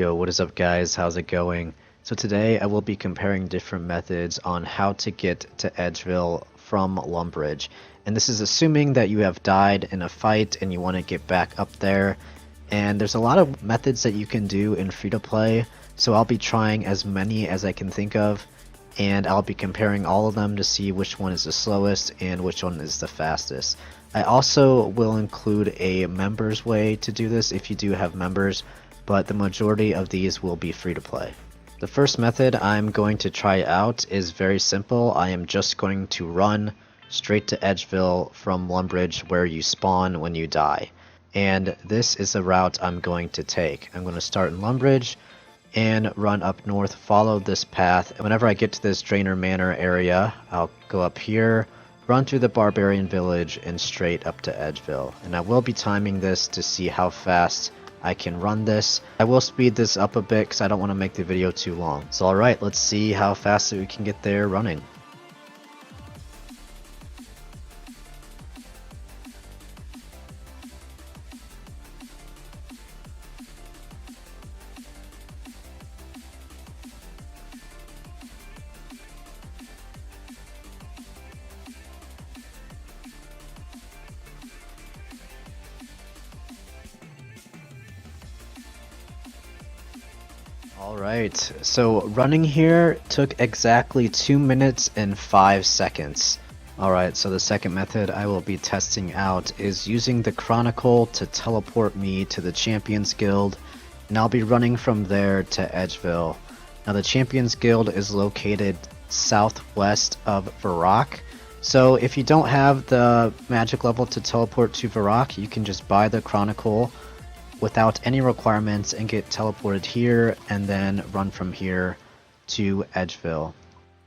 Yo, what is up guys? How's it going? So today I will be comparing different methods on how to get to Edgeville from Lumbridge. And this is assuming that you have died in a fight and you want to get back up there. And there's a lot of methods that you can do in free-to-play, so I'll be trying as many as I can think of, and I'll be comparing all of them to see which one is the slowest and which one is the fastest. I also will include a members way to do this if you do have members, but the majority of these will be free to play. The first method I'm going to try out is very simple. I am just going to run straight to Edgeville from Lumbridge where you spawn when you die. And this is the route I'm going to take. I'm going to start in Lumbridge and run up north, follow this path. And whenever I get to this Drainer Manor area, I'll go up here, run through the Barbarian Village and straight up to Edgeville. And I will be timing this to see how fast I can run this. I will speed this up a bit because I don't want to make the video too long. So alright, let's see how fast we can get there running. Alright, so running here took exactly 2 minutes and 5 seconds. Alright, so the second method I will be testing out is using the Chronicle to teleport me to the Champions Guild, and I'll be running from there to Edgeville. Now the Champions Guild is located southwest of Varrock, so if you don't have the magic level to teleport to Varrock, you can just buy the Chronicle without any requirements and get teleported here and then run from here to Edgeville.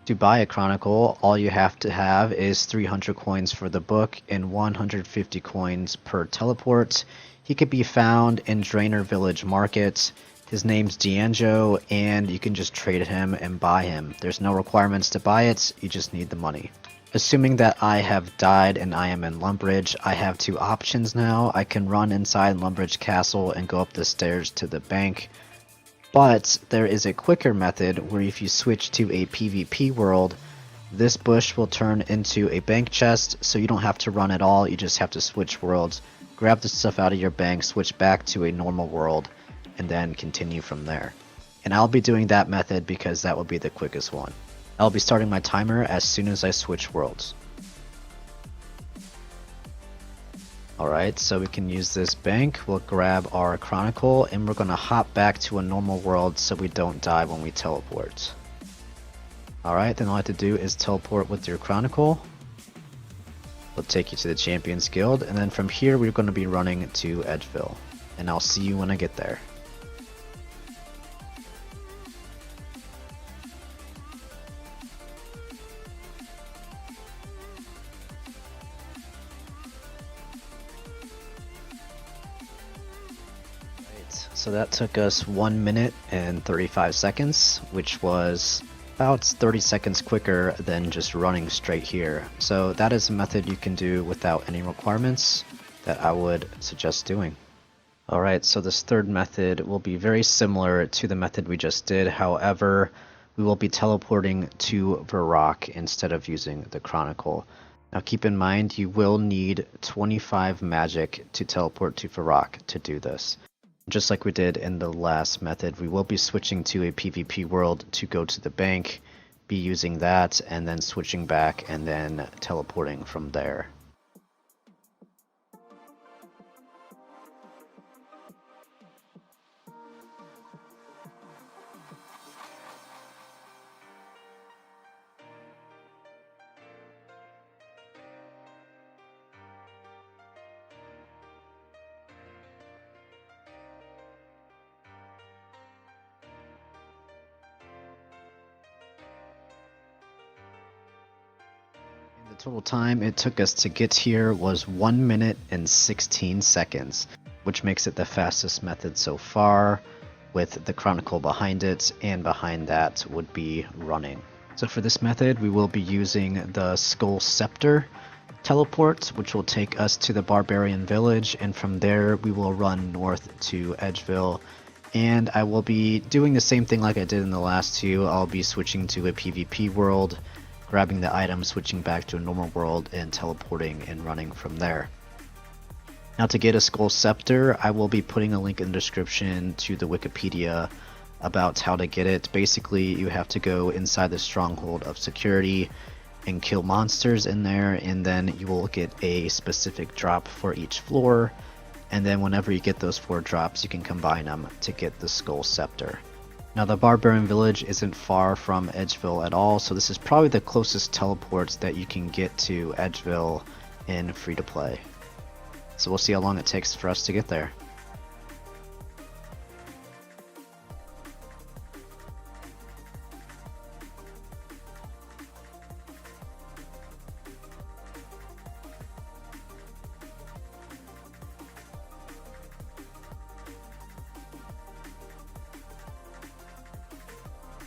To buy a Chronicle, all you have to have is 300 coins for the book and 150 coins per teleport. He could be found in Drainer Village Market. His name's D'Angelo, and you can just trade him and buy him. There's no requirements to buy it, you just need the money. Assuming that I have died and I am in Lumbridge, I have two options now. I can run inside Lumbridge Castle and go up the stairs to the bank, but there is a quicker method where if you switch to a PvP world, this bush will turn into a bank chest, so you don't have to run at all, you just have to switch worlds, grab the stuff out of your bank, switch back to a normal world, and then continue from there. And I'll be doing that method because that will be the quickest one. I'll be starting my timer as soon as I switch worlds. Alright, so we can use this bank, we'll grab our Chronicle, and we're going to hop back to a normal world so we don't die when we teleport. Alright, then all I have to do is teleport with your Chronicle. We'll take you to the Champions Guild, and then from here we're going to be running to Edgeville. And I'll see you when I get there. So that took us 1 minute and 35 seconds, which was about 30 seconds quicker than just running straight here. So that is a method you can do without any requirements that I would suggest doing. Alright, so this third method will be very similar to the method we just did, however, we will be teleporting to Varrock instead of using the Chronicle. Now keep in mind, you will need 25 magic to teleport to Varrock to do this. Just like we did in the last method, we will be switching to a PvP world to go to the bank, be using that, and then switching back and then teleporting from there. The total time it took us to get here was 1 minute and 16 seconds, which makes it the fastest method so far, with the Chronicle behind it, and behind that would be running. So for this method we will be using the Skull Scepter teleport, which will take us to the Barbarian Village, and from there we will run north to Edgeville And I will be doing the same thing like I did in the last two. I'll be switching to a PvP world, grabbing the item, switching back to a normal world, and teleporting and running from there. Now to get a Skull Scepter, I will be putting a link in the description to the Wikipedia about how to get it. Basically, you have to go inside the Stronghold of Security and kill monsters in there, and then you will get a specific drop for each floor. And then whenever you get those 4 drops, you can combine them to get the Skull Scepter. Now the Barbarian Village isn't far from Edgeville at all, so this is probably the closest teleports that you can get to Edgeville in free-to-play. So we'll see how long it takes for us to get there.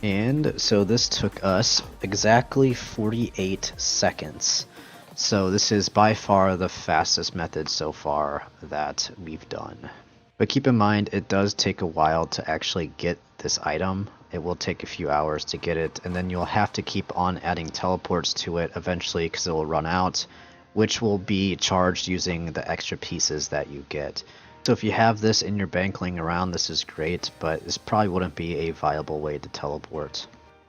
And so this took us exactly 48 seconds. So this is by far the fastest method so far that we've done. But keep in mind, it does take a while to actually get this item. It will take a few hours to get it, and then you'll have to keep on adding teleports to it eventually because it will run out, which will be charged using the extra pieces that you get. So if you have this in your bank laying around, this is great, but this probably wouldn't be a viable way to teleport.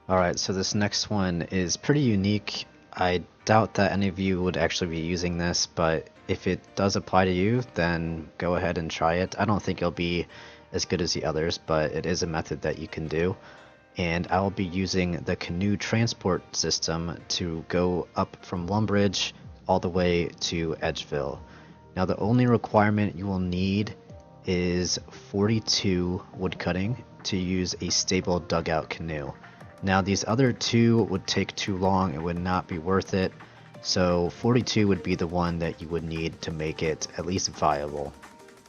Alright, so this next one is pretty unique. I doubt that any of you would actually be using this, but if it does apply to you, then go ahead and try it. I don't think it'll be as good as the others, but it is a method that you can do. And I will be using the Canoe transport system to go up from Lumbridge all the way to Edgeville. Now the only requirement you will need is 42 woodcutting to use a stable dugout canoe. Now these other 2 would take too long, it would not be worth it, so 42 would be the one that you would need to make it at least viable.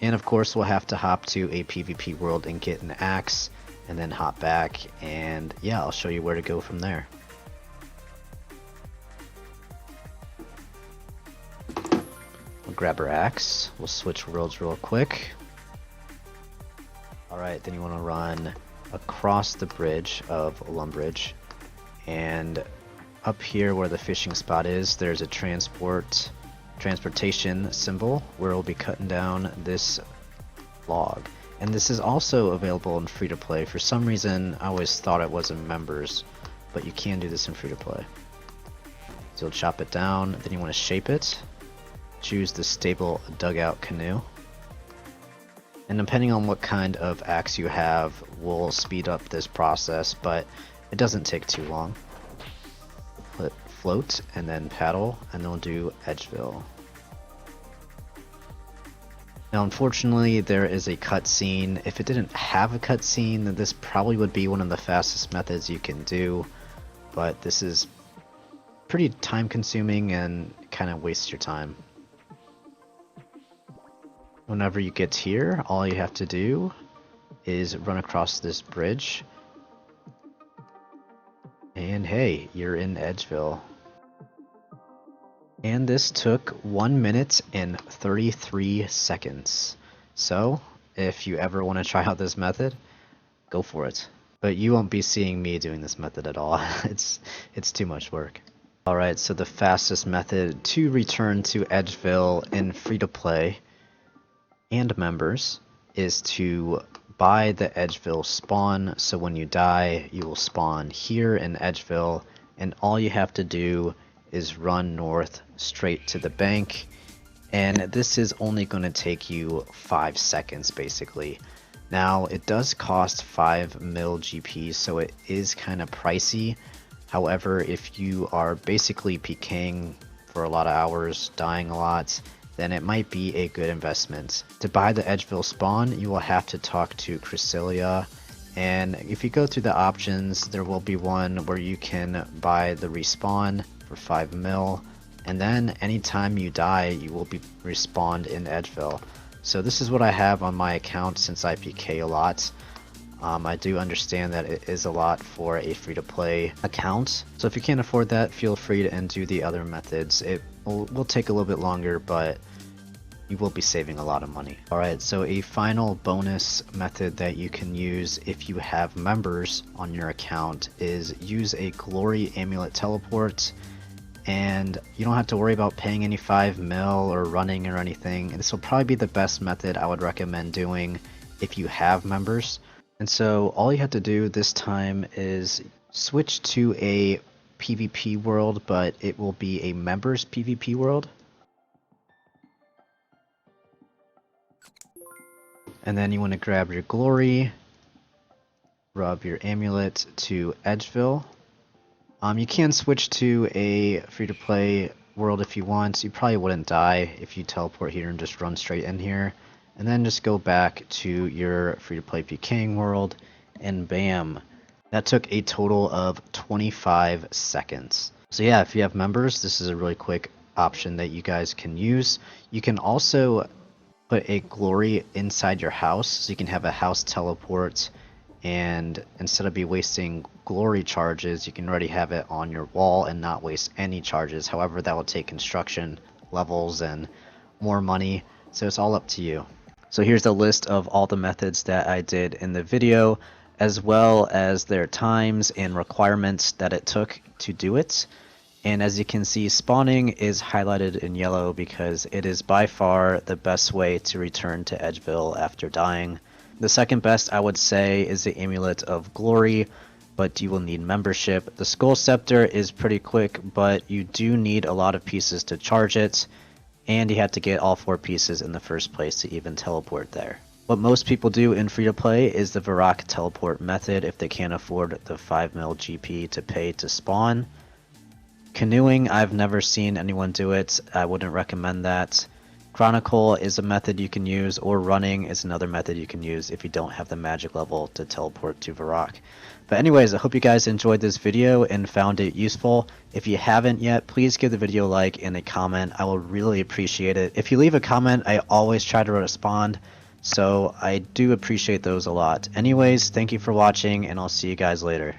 And of course we'll have to hop to a PvP world and get an axe, and then hop back, and yeah, I'll show you where to go from there. We'll grab our axe, we'll switch worlds real quick. Alright, then you want to run across the bridge of Lumbridge, and up here where the fishing spot is, there's a transportation symbol where we'll be cutting down this log. And this is also available in free-to-play. For some reason, I always thought it was in members, but you can do this in free-to-play. So you'll chop it down, then you want to shape it. Choose the stable dugout canoe. And depending on what kind of axe you have, will speed up this process, but it doesn't take too long. Put float and then paddle, and then we'll do Edgeville. Now unfortunately there is a cutscene. If it didn't have a cutscene, then this probably would be one of the fastest methods you can do, but this is pretty time consuming and kind of wastes your time. Whenever you get here, all you have to do is run across this bridge, and hey, you're in Edgeville. And this took 1 minute and 33 seconds. So, if you ever want to try out this method, go for it. But you won't be seeing me doing this method at all. It's too much work. Alright, so the fastest method to return to Edgeville in free-to-play and members is to buy the Edgeville spawn. So when you die, you will spawn here in Edgeville, and all you have to do is run north straight to the bank, and this is only going to take you 5 seconds basically. Now it does cost 5 mil GP, so it is kind of pricey. However, if you are basically PKing for a lot of hours, dying a lot, then it might be a good investment. To buy the Edgeville spawn, you will have to talk to Chrysilla, and if you go through the options, there will be one where you can buy the respawn for 5 mil, and then anytime you die, you will be respawned in Edgeville. So this is what I have on my account since I PK a lot. I do understand that it is a lot for a free-to-play account, so if you can't afford that, feel free to do the other methods. It will take a little bit longer, but you will be saving a lot of money. Alright, so a final bonus method that you can use if you have members on your account is use a glory amulet teleport, and you don't have to worry about paying any 5 mil or running or anything. This will probably be the best method I would recommend doing if you have members. And so all you have to do this time is switch to a PvP world, but it will be a members PvP world. And then you want to grab your glory, rub your amulet to Edgeville. You can switch to a free-to-play world if you want. You probably wouldn't die if you teleport here and just run straight in here. And then just go back to your free-to-play Pking world, and bam. That took a total of 25 seconds. So yeah, if you have members, this is a really quick option that you guys can use. You can also put a glory inside your house, so you can have a house teleport, and instead of wasting glory charges, you can already have it on your wall and not waste any charges. However, that will take construction levels and more money, so it's all up to you. So here's a list of all the methods that I did in the video, as well as their times and requirements that it took to do it. And as you can see, spawning is highlighted in yellow because it is by far the best way to return to Edgeville after dying. The second best, I would say, is the Amulet of Glory, but you will need membership. The Skull Scepter is pretty quick, but you do need a lot of pieces to charge it, and you have to get all 4 pieces in the first place to even teleport there. What most people do in free-to-play is the Varrock teleport method if they can't afford the 5 mil GP to pay to spawn. Canoeing, I've never seen anyone do it. I wouldn't recommend that. Chronicle is a method you can use, or running is another method you can use if you don't have the magic level to teleport to Varrock. But anyways, I hope you guys enjoyed this video and found it useful. If you haven't yet, please give the video a like and a comment. I will really appreciate it. If you leave a comment, I always try to respond, so I do appreciate those a lot. Anyways, thank you for watching, and I'll see you guys later.